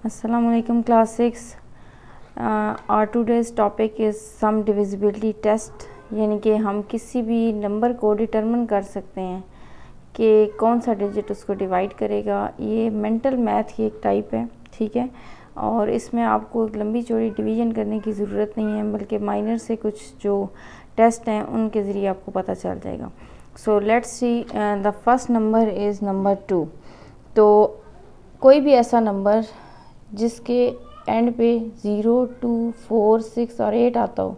Assalamu alaikum class 6. Our today's topic is sum divisibility test, यानी कि हम किसी भी नंबर को डिटरमिन कर सकते हैं कि कौन सा डिजिट उसको डिवाइड करेगा। ये मेंटल मैथ की एक टाइप है, ठीक है। और इसमें आपको एक लंबी चौड़ी डिवीज़न करने की ज़रूरत नहीं है, बल्कि माइनर से कुछ जो टेस्ट हैं उनके ज़रिए आपको पता चल जाएगा। So let's see, the first number is number 2। तो कोई भी ऐसा नंबर जिसके एंड पे 0, 2, 4, 6 और 8 आता हो,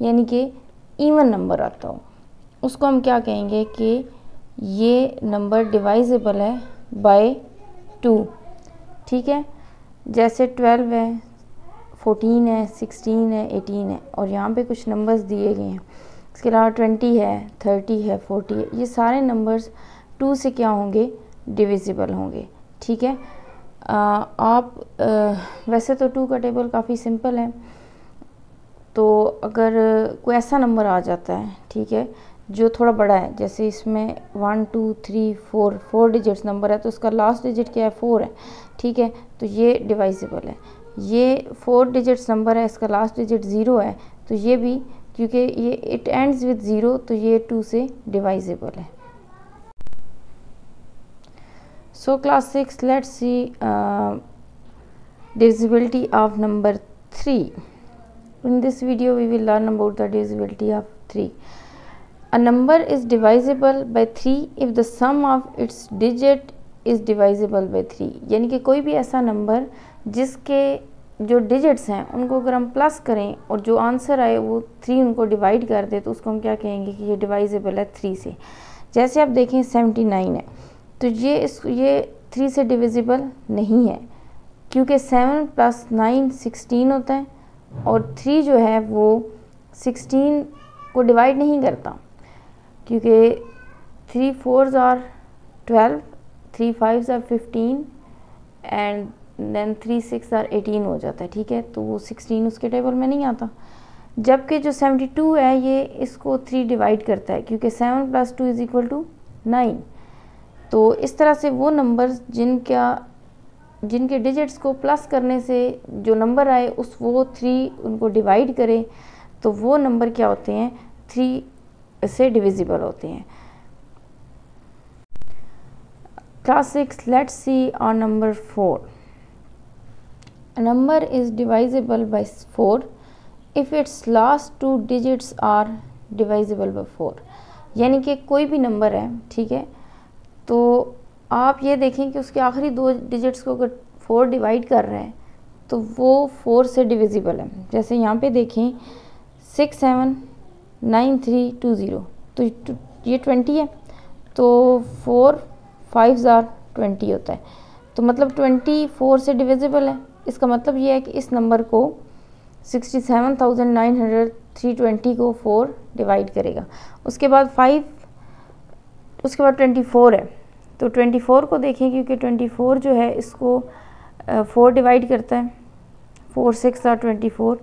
यानी कि इवन नंबर आता हो, उसको हम क्या कहेंगे कि ये नंबर डिवाइजेबल है बाय 2, ठीक है। जैसे 12 है, 14 है, 16 है, 18 है और यहाँ पे कुछ नंबर्स दिए गए हैं। इसके अलावा 20 है, 30 है, 40 है। ये सारे नंबर्स 2 से क्या होंगे, डिविजिबल होंगे, ठीक है। वैसे तो 2 का टेबल काफ़ी सिंपल है। तो अगर कोई ऐसा नंबर आ जाता है, ठीक है, जो थोड़ा बड़ा है, जैसे इसमें 1, 2, 3, 4 डिजिट्स नंबर है, तो उसका लास्ट डिजिट क्या है, 4 है, ठीक है। तो ये डिवाइजेबल है। ये 4 डिजिट्स नंबर है, इसका लास्ट डिजिट 0 है, तो ये भी, क्योंकि ये इट एंड्स विद 0, तो ये 2 से डिवाइजेबल है। So class 6, let's see divisibility of number 3. In this video we will learn about the divisibility of 3. A number is divisible by 3 if the sum of its digit is divisible by 3. यानी कि कोई भी ऐसा number जिसके जो digits हैं उनको अगर हम प्लस करें और जो आंसर आए वो 3 उनको डिवाइड कर दे, तो उसको हम क्या कहेंगे कि ये डिवाइजेबल है 3 से। जैसे आप देखें 79 है, तो ये 3 से डिविजिबल नहीं है, क्योंकि 7 + 9 16 होता है और 3 जो है वो 16 को डिवाइड नहीं करता, क्योंकि 3 4s are 12, 3 5s are 15 and then 3 6 are 18 हो जाता है, ठीक है। तो वो 16 उसके टेबल में नहीं आता। जबकि जो 72 है ये इसको 3 डिवाइड करता है, क्योंकि 7 + 2 = 9। तो इस तरह से वो नंबर्स जिनके डिजिट्स को प्लस करने से जो नंबर आए वो 3 उनको डिवाइड करें, तो वो नंबर क्या होते हैं, 3 से डिविजिबल होते हैं। क्लास 6, लेट्स सी और number 4। Number is divisible by 4 if it's last 2 digits are divisible by 4। यानी कि कोई भी नंबर है, ठीक है, तो आप ये देखें कि उसके आखिरी 2 डिजिट्स को अगर 4 डिवाइड कर रहे हैं तो वो 4 से डिविजिबल है। जैसे यहाँ पे देखें 6 7 9 3 2 0, तो ये 20 है, तो 4 5s are 20 होता है। तो मतलब 20 4 से डिविजिबल है। इसका मतलब ये है कि इस नंबर को 67,900 320 को 4 डिवाइड करेगा। उसके बाद 24 है, तो 24 को देखें, क्योंकि 24 जो है इसको 4 डिवाइड करता है, 4 6 are 24।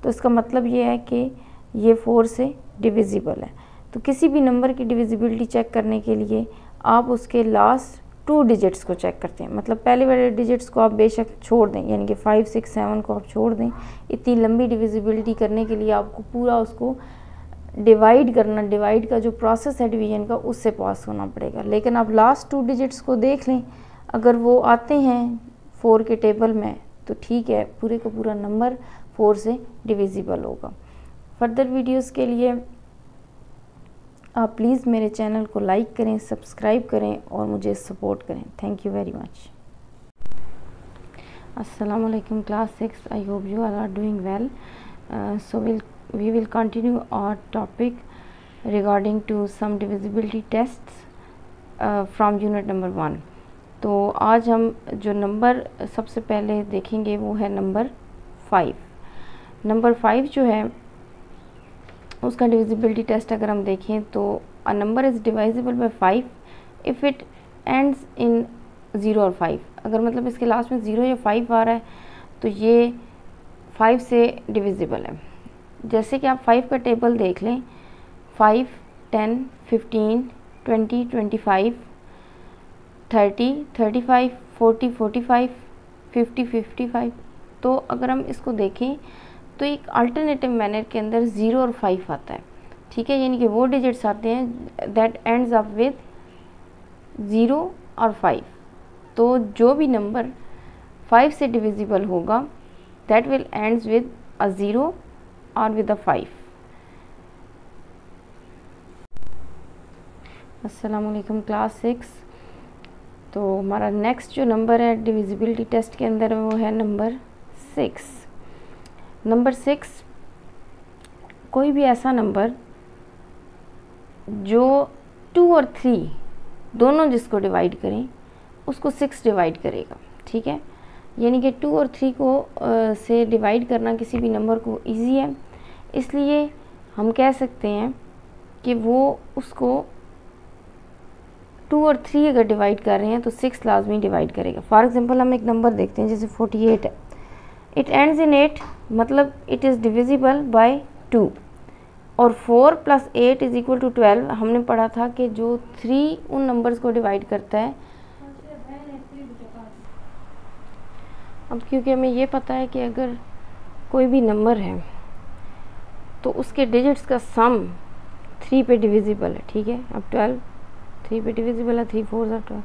तो इसका मतलब ये है कि ये 4 से डिविजिबल है। तो किसी भी नंबर की डिविजिबिलिटी चेक करने के लिए आप उसके लास्ट 2 डिजिट्स को चेक करते हैं। मतलब पहले वाले डिजिट्स को आप बेशक छोड़ दें, यानी कि 5 6 7 को आप छोड़ दें। इतनी लंबी डिविजिबिलिटी करने के लिए आपको पूरा उसको डिवाइड करना, डिवाइड का जो प्रोसेस है डिवीजन का, उससे पास होना पड़ेगा। लेकिन आप लास्ट 2 डिजिट्स को देख लें, अगर वो आते हैं 4 के टेबल में, तो ठीक है, पूरे का पूरा नंबर 4 से डिविजिबल होगा। फर्दर वीडियोस के लिए आप प्लीज़ मेरे चैनल को लाइक करें, सब्सक्राइब करें और मुझे सपोर्ट करें। Thank you very much. अस्सलाम वालेकुम class 6, I hope you are doing well. So we will continue our topic regarding to some divisibility tests from unit number 1. तो आज हम जो नंबर सबसे पहले देखेंगे वो है नंबर 5। नंबर 5 जो है उसका डिविजिबिलिटी टेस्ट अगर हम देखें तो a number is divisible by 5 if it ends in 0 और 5। अगर मतलब इसके लास्ट में 0 या 5 आ रहा है तो ये 5 से डिविजिबल है। जैसे कि आप 5 का टेबल देख लें, 5 10 15 20 25 30 35 40 45 50, 55। तो अगर हम इसको देखें तो एक अल्टरनेटिव मैनर के अंदर 0 और 5 आता है, ठीक है, यानी कि वो डिजिट्स आते हैं दैट एंड्स अप विद 0 और 5। तो जो भी नंबर 5 से डिविजिबल होगा that will ends with a 0 और विद अ 5। अस्सलाम वालेकुम क्लास 6। तो हमारा नेक्स्ट जो नंबर है डिविजिबिलिटी टेस्ट के अंदर वो है नंबर 6। नंबर 6 कोई भी ऐसा नंबर जो 2 और 3 दोनों जिसको डिवाइड करें उसको 6 डिवाइड करेगा, ठीक है, यानी कि 2 और 3 को से डिवाइड करना किसी भी नंबर को इजी है, इसलिए हम कह सकते हैं कि वो उसको 2 और 3 अगर डिवाइड कर रहे हैं तो 6 लाजमी डिवाइड करेगा। फॉर एग्जांपल हम एक नंबर देखते हैं जैसे 48 है, इट एंड्स इन 8, मतलब इट इज़ डिविजिबल बाय 2, और 4 + 8 = 12। हमने पढ़ा था कि जो 3 उन नंबर्स को डिवाइड करता है। अब क्योंकि हमें ये पता है कि अगर कोई भी नंबर है तो उसके डिजिट्स का सम 3 पे डिविजिबल है, ठीक है, अब 12 3 पे डिविजिबल है, 3 4 12,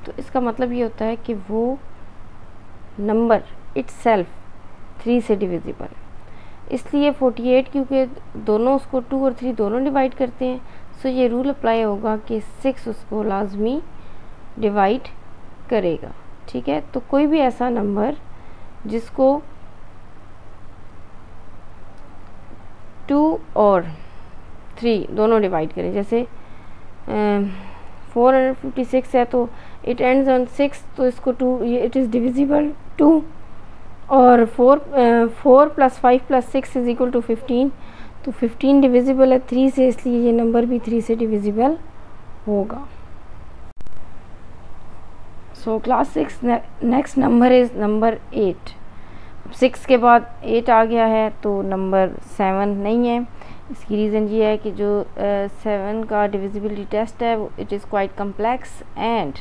तो इसका मतलब ये होता है कि वो नंबर इटसेल्फ 3 से डिविजिबल है। इसलिए 48 क्योंकि दोनों उसको 2 और 3 दोनों डिवाइड करते हैं, सो ये रूल अप्लाई होगा कि 6 उसको लाजमी डिवाइड करेगा, ठीक है। तो कोई भी ऐसा नंबर जिसको 2 और 3 दोनों डिवाइड करें, जैसे 456 है तो इट एंड्स ऑन 6, तो इसको 2 ये इट इज़ डिविजिबल 2, और 4 + 5 + 6 = 15, तो 15 डिविजिबल है 3 से, इसलिए ये नंबर भी 3 से डिविजिबल होगा। So class 6 next number is number 8। 6 के बाद 8 आ गया है तो नंबर 7 नहीं है। इसकी रीज़न ये है कि जो 7 का डिविजिबिलिटी टेस्ट है वो it is quite complex and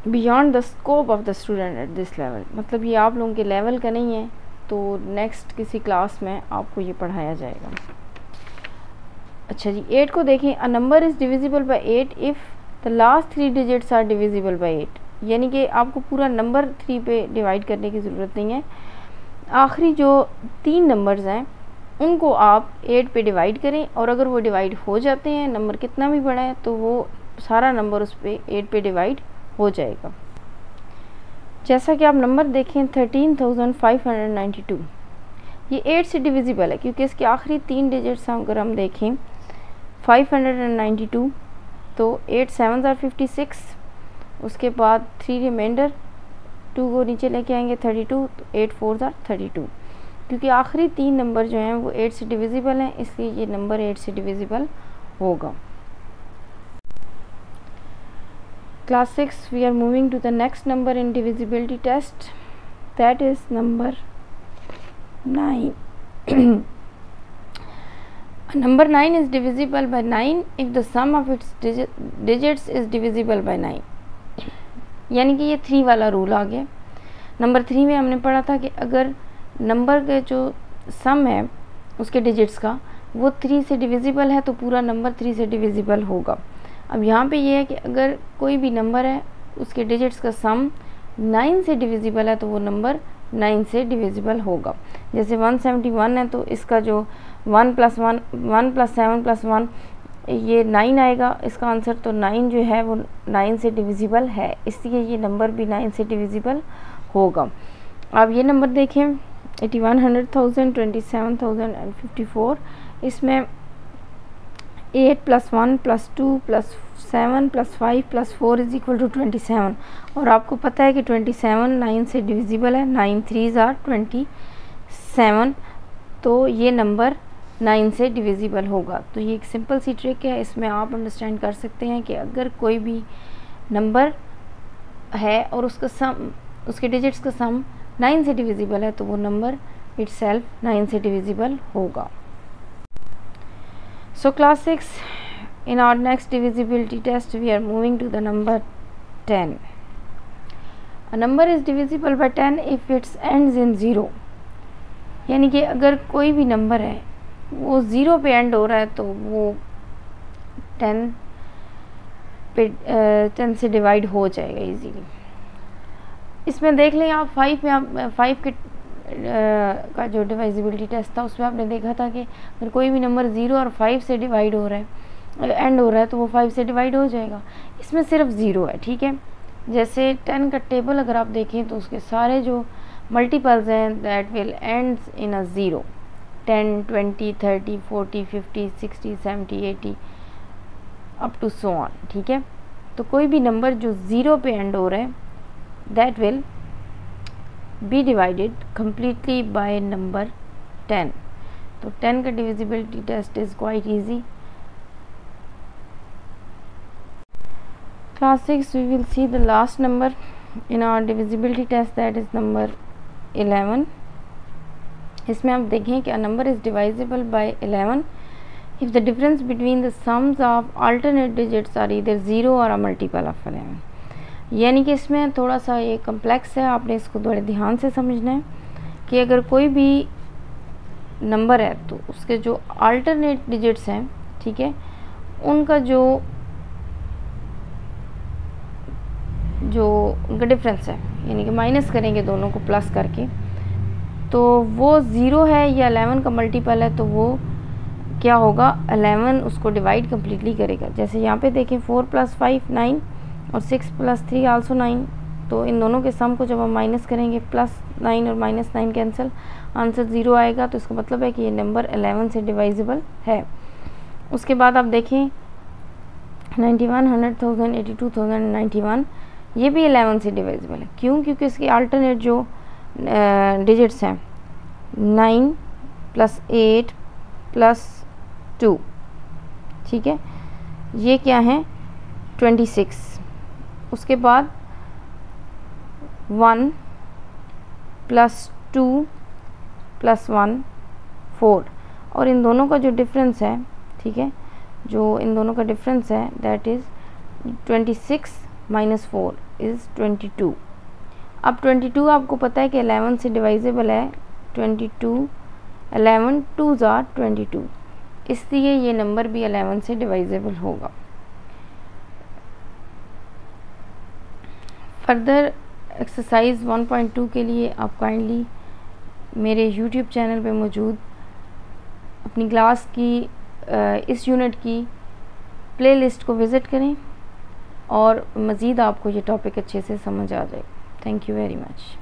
beyond the scope of the student at this level, मतलब ये आप लोगों के लेवल का नहीं है, तो नेक्स्ट किसी क्लास में आपको ये पढ़ाया जाएगा। अच्छा जी, 8 को देखें। A number is divisible by 8 if the last 3 digits are divisible by 8, यानी कि आपको पूरा नंबर 3 पे डिवाइड करने की ज़रूरत नहीं है, आखिरी जो 3 नंबर्स हैं उनको आप 8 पे डिवाइड करें, और अगर वो डिवाइड हो जाते हैं, नंबर कितना भी बड़ा है, तो वो सारा नंबर उस पे 8 पे डिवाइड हो जाएगा। जैसा कि आप नंबर देखें 13,592, ये 8 से डिविजिबल है क्योंकि इसके आखिरी 3 डिजिट्स अगर हम देखें 592, तो 8 7 are 56, उसके बाद 3 रिमाइंडर 2 को नीचे लेके आएंगे 32, तो 8 4 are 32, क्योंकि आखिरी 3 नंबर जो हैं वो 8 से डिविजिबल हैं, इसलिए ये नंबर 8 से डिविजिबल होगा। Class 6 we are moving to the next number in divisibility test, that is number 9. Number 9 is divisible by 9 if the sum of its digits is divisible by 9, यानी कि ये 3 वाला रूल आ गया। नंबर 3 में हमने पढ़ा था कि अगर नंबर के जो सम है उसके डिजिट्स का वो 3 से डिविजिबल है तो पूरा नंबर 3 से डिविजिबल होगा। अब यहाँ पे ये है कि अगर कोई भी नंबर है उसके डिजिट्स का सम 9 से डिविजिबल है तो वो नंबर 9 से डिविजिबल होगा। जैसे 171 है तो इसका जो 1 + 1 1 + 7 + 1 ये 9 आएगा इसका आंसर, तो 9 जो है वो 9 से डिविजिबल है, इसलिए ये नंबर भी 9 से डिविजिबल होगा। अब ये नंबर देखें 81 100,000 27,000 एंड 54, इसमें 8 + 1 + 2 + 7 + 5 + 4 = 27, और आपको पता है कि 27 9 से डिविजिबल है, 9 3s are 27, तो ये नंबर 9 से डिविजिबल होगा। तो ये एक सिंपल सी ट्रिक है, इसमें आप अंडरस्टैंड कर सकते हैं कि अगर कोई भी नंबर है और उसका सम उसके डिजिट्स का सम 9 से डिविजिबल है तो वो नंबर इटसेल्फ 9 से डिविजिबल होगा। So class 6, in our next divisibility test we are moving to the number 10. A number is divisible bye 10 if it's ends in 0, यानी कि अगर कोई भी नंबर है वो 0 पे एंड हो रहा है तो वो 10 से डिवाइड हो जाएगा इजीली। इसमें देख लें आप 5 में, आप 5 के का जो डिवाइजिबिलिटी टेस्ट था उसमें आपने देखा था कि अगर कोई भी नंबर 0 और 5 से डिवाइड हो रहा है, एंड हो रहा है, तो वो 5 से डिवाइड हो जाएगा। इसमें सिर्फ 0 है, ठीक है। जैसे 10 का टेबल अगर आप देखें तो उसके सारे जो मल्टीपल्स हैं that will ends in a 0, 10, 20, 30, 40, 50, 60, 70, 80 up to so on, ठीक है। तो कोई भी नंबर जो 0 पे एंड हो रहा है that will be divided completely by number 10। तो 10 का divisibility test is quite easy। Class 6 we will see the last number in our divisibility test, that is number 11। इसमें आप देखें कि a number is divisible by 11 if the difference between the sums of alternate digits are either 0 or a multiple of 11। यानी कि इसमें थोड़ा सा ये कम्प्लेक्स है, आपने इसको थोड़े ध्यान से समझना है कि अगर कोई भी नंबर है तो उसके जो अल्टरनेट डिजिट्स हैं, ठीक है, उनका जो उनका डिफरेंस है, यानी कि माइनस करेंगे दोनों को प्लस करके, तो वो 0 है या 11 का मल्टीपल है, तो वो क्या होगा, 11 उसको डिवाइड कम्प्लीटली करेगा। जैसे यहाँ पे देखें 4 + 5 9 और 6 + 3 आल्सो 9, तो इन दोनों के सम को जब हम माइनस करेंगे +9 और -9 कैंसिल, आंसर 0 आएगा। तो इसका मतलब है कि ये नंबर 11 से डिवाइजिबल है। उसके बाद आप देखें 91, 100,000, 82,000, 91, ये भी 11 से डिवाइजिबल है। क्यों? क्योंकि इसके अल्टरनेट जो डिजिट्स हैं 9 + 8 + 2, ठीक है, ये क्या है 26। उसके बाद 1 + 2 + 1 4, और इन दोनों का जो डिफरेंस है, ठीक है, जो इन दोनों का डिफरेंस है दैट इज़ 26 - 4 इज़ 22। अब 22 आपको पता है कि 11 से डिवाइजिबल है। 22 11 2s are 22, इसलिए ये नंबर भी 11 से डिवाइजिबल होगा। फर्दर एक्सरसाइज 1.2 के लिए आप काइंडली मेरे यूट्यूब चैनल पे मौजूद अपनी क्लास की इस यूनिट की प्लेलिस्ट को विज़िट करें और मज़ीद आपको ये टॉपिक अच्छे से समझ आ जाए। Thank you very much.